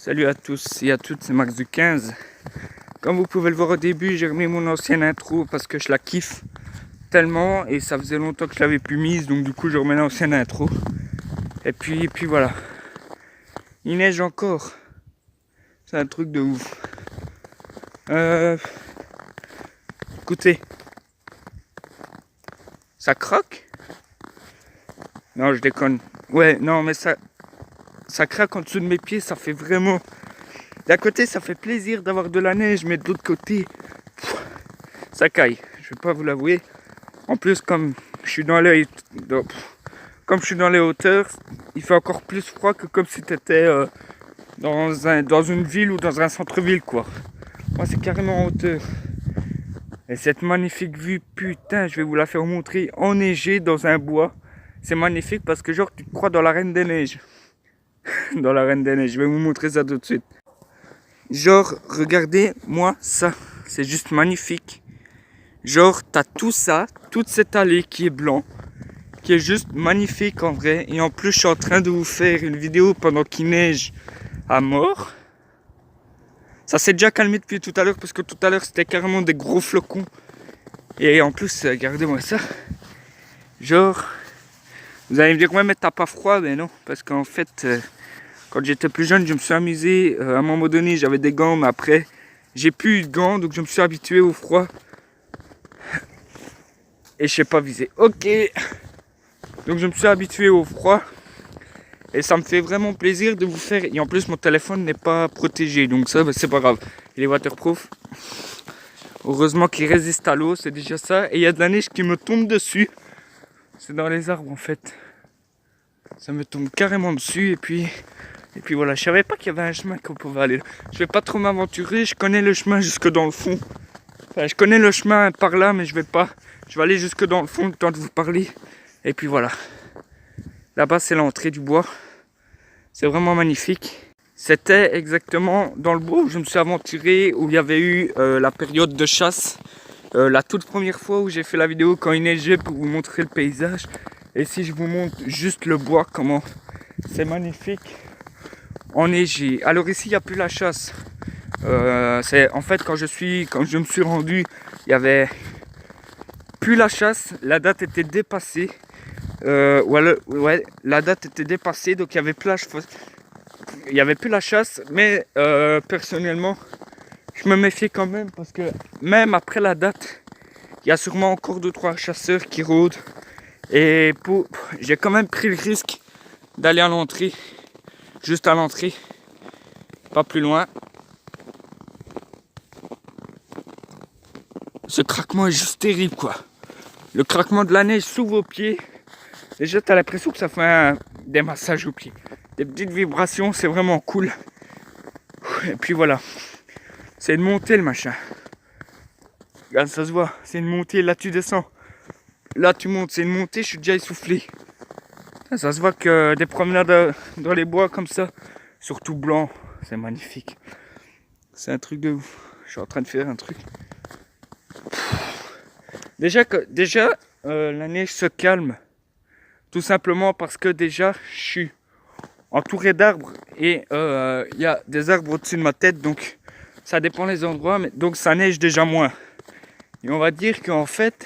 Salut à tous et à toutes, c'est Max du 15. Comme vous pouvez le voir au début, j'ai remis mon ancienne intro parce que je la kiffe tellement et ça faisait longtemps que je l'avais plus mise, donc du coup je remets l'ancienne intro. Et puis voilà. Il neige encore. C'est un truc de ouf. Écoutez. Ça croque? Non, je déconne. Ouais, non, mais ça craque en dessous de mes pieds, ça fait vraiment... D'un côté, ça fait plaisir d'avoir de la neige, mais de l'autre côté, ça caille. Je vais pas vous l'avouer. En plus, comme je suis dans les hauteurs, il fait encore plus froid que comme si tu étais dans une ville ou dans un centre-ville, quoi. Moi, c'est carrément en hauteur. Et cette magnifique vue, putain, je vais vous la faire montrer enneigée dans un bois. C'est magnifique parce que genre, tu te crois dans la Reine des Neiges. Dans la Reine des Neiges, je vais vous montrer ça tout de suite. Genre, regardez-moi ça, c'est juste magnifique. Genre, t'as tout ça, toute cette allée qui est blanc, qui est juste magnifique en vrai. Et en plus, je suis en train de vous faire une vidéo pendant qu'il neige à mort. Ça s'est déjà calmé depuis tout à l'heure, parce que tout à l'heure, c'était carrément des gros flocons. Et en plus, regardez-moi ça. Genre, vous allez me dire, ouais, mais t'as pas froid? Mais non, parce qu'en fait... Quand j'étais plus jeune, je me suis amusé. À un moment donné, j'avais des gants, mais après, j'ai plus eu de gants, donc je me suis habitué au froid. Et je sais pas viser. Ok. Donc je me suis habitué au froid. Et ça me fait vraiment plaisir de vous faire. Et en plus, mon téléphone n'est pas protégé, donc ça, c'est pas grave. Il est waterproof. Heureusement qu'il résiste à l'eau, c'est déjà ça. Et il y a de la neige qui me tombe dessus. C'est dans les arbres en fait. Ça me tombe carrément dessus et puis voilà, je savais pas qu'il y avait un chemin qu'on pouvait aller. Je vais pas trop m'aventurer, je connais le chemin jusque dans le fond. Enfin, je connais le chemin par là, mais je vais aller jusque dans le fond le temps de vous parler. Et puis voilà. Là-bas, c'est l'entrée du bois. C'est vraiment magnifique. C'était exactement dans le bois où je me suis aventuré, où il y avait eu la période de chasse. La toute première fois où j'ai fait la vidéo quand il neigeait pour vous montrer le paysage. Et si je vous montre juste le bois, comment c'est magnifique. Enneigé. Alors ici il n'y a plus la chasse. C'est en fait quand je me suis rendu, il y avait plus la chasse. La date était dépassée. Ouais, la date était dépassée, donc il y avait plus la chasse. Mais personnellement, je me méfiais quand même parce que même après la date, il y a sûrement encore 2-3 chasseurs qui rôdent. Et j'ai quand même pris le risque d'aller à l'entrée. Juste à l'entrée, pas plus loin. Ce craquement est juste terrible, quoi. Le craquement de la neige sous vos pieds. Déjà, t'as l'impression que ça fait des massages aux pieds. Des petites vibrations, c'est vraiment cool. Et puis voilà. C'est une montée, le machin. Regarde, ça se voit. C'est une montée. Là, tu descends. Là, tu montes. C'est une montée. Je suis déjà essoufflé. Ça se voit que des promenades dans les bois comme ça, surtout blanc, c'est magnifique. C'est un truc de ouf. Je suis en train de faire un truc. Déjà, la neige se calme. Tout simplement parce que déjà, je suis entouré d'arbres et il y a des arbres au-dessus de ma tête. Donc, ça dépend des endroits. Mais, donc, ça neige déjà moins. Et on va dire qu'en fait,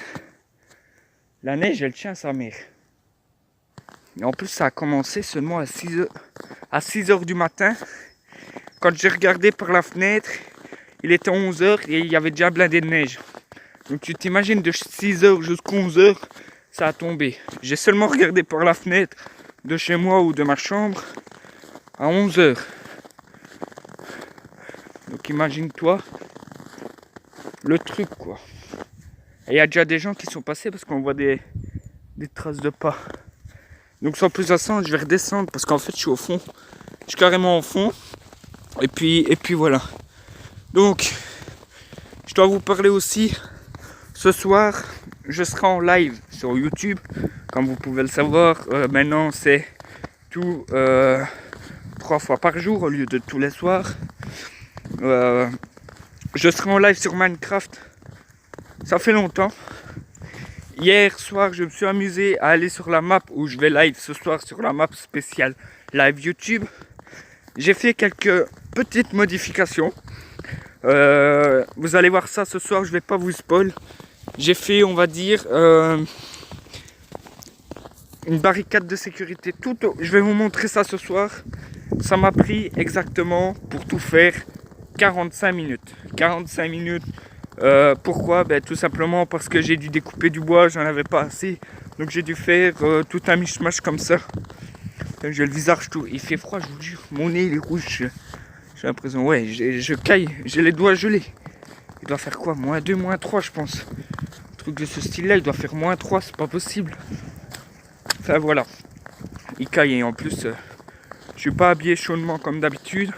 la neige, elle tient sa mère. Et en plus, ça a commencé seulement à 6h du matin. Quand j'ai regardé par la fenêtre, il était 11h et il y avait déjà blindé de neige. Donc tu t'imagines, de 6h jusqu'à 11h, ça a tombé. J'ai seulement regardé par la fenêtre de chez moi ou de ma chambre à 11h. Donc imagine-toi le truc, quoi. Et il y a déjà des gens qui sont passés parce qu'on voit des traces de pas. Donc sans plus attendre, je vais redescendre parce qu'en fait je suis au fond. Je suis carrément au fond. Et puis voilà. Donc, je dois vous parler aussi. Ce soir, je serai en live sur YouTube. Comme vous pouvez le savoir, maintenant c'est tout 3 fois par jour au lieu de tous les soirs. Je serai en live sur Minecraft. Ça fait longtemps. Hier soir, je me suis amusé à aller sur la map où je vais live ce soir sur la map spéciale live YouTube. J'ai fait quelques petite modification. Vous allez voir ça ce soir, je vais pas vous spoil. J'ai fait, on va dire, une barricade de sécurité. Je vais vous montrer ça ce soir. Ça m'a pris exactement, pour tout faire, 45 minutes. 45 minutes. Pourquoi? Tout simplement parce que j'ai dû découper du bois, j'en avais pas assez. Donc j'ai dû faire tout un mishmash comme ça. J'ai le visage tout. Il fait froid, je vous jure. Mon nez il est rouge. J'ai l'impression, ouais, je caille. J'ai les doigts gelés. Il doit faire quoi? -2, -3, je pense. Un truc de ce style-là, il doit faire -3, c'est pas possible. Enfin voilà. Il caille et en plus, je suis pas habillé chaudement comme d'habitude.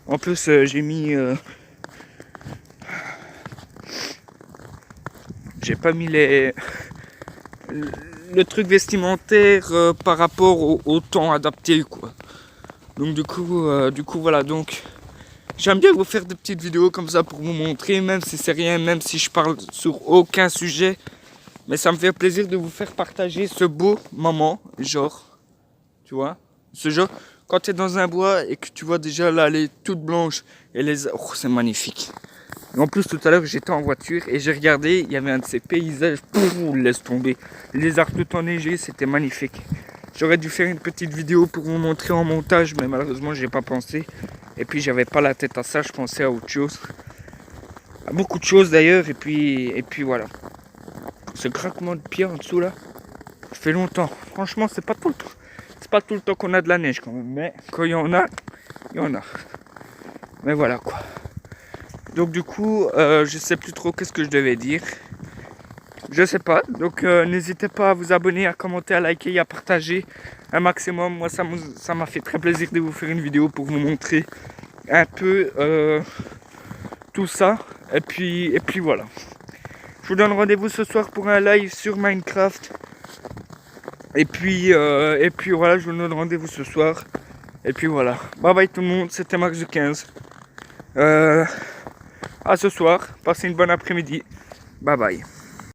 En plus, j'ai mis. J'ai pas mis le truc vestimentaire par rapport au temps adapté, quoi. Donc du coup voilà, donc j'aime bien vous faire des petites vidéos comme ça pour vous montrer, même si c'est rien, même si je parle sur aucun sujet, mais ça me fait plaisir de vous faire partager ce beau moment, genre, tu vois, ce genre, quand tu es dans un bois et que tu vois déjà là, elle est toute blanche, et oh, c'est magnifique. Et en plus tout à l'heure j'étais en voiture et j'ai regardé, il y avait un de ces paysages, laisse tomber, les arbres tout enneigés, c'était magnifique. J'aurais dû faire une petite vidéo pour vous montrer en montage, mais malheureusement j'ai pas pensé. Et puis j'avais pas la tête à ça, je pensais à autre chose. À beaucoup de choses d'ailleurs, et puis voilà. Ce craquement de pierre en dessous là, ça fait longtemps. Franchement c'est pas tout le temps. C'est pas tout le temps qu'on a de la neige quand même, mais quand il y en a, il y en a. Mais voilà quoi. Donc du coup, je sais plus trop qu'est-ce que je devais dire. Je sais pas, donc n'hésitez pas à vous abonner, à commenter, à liker et à partager un maximum. Moi ça m'a fait très plaisir de vous faire une vidéo pour vous montrer un peu tout ça. Et puis voilà. Je vous donne rendez-vous ce soir pour un live sur Minecraft. Et puis voilà, je vous donne rendez-vous ce soir. Et puis voilà. Bye bye tout le monde, c'était Max de 15. À ce soir, passez une bonne après-midi. Bye bye.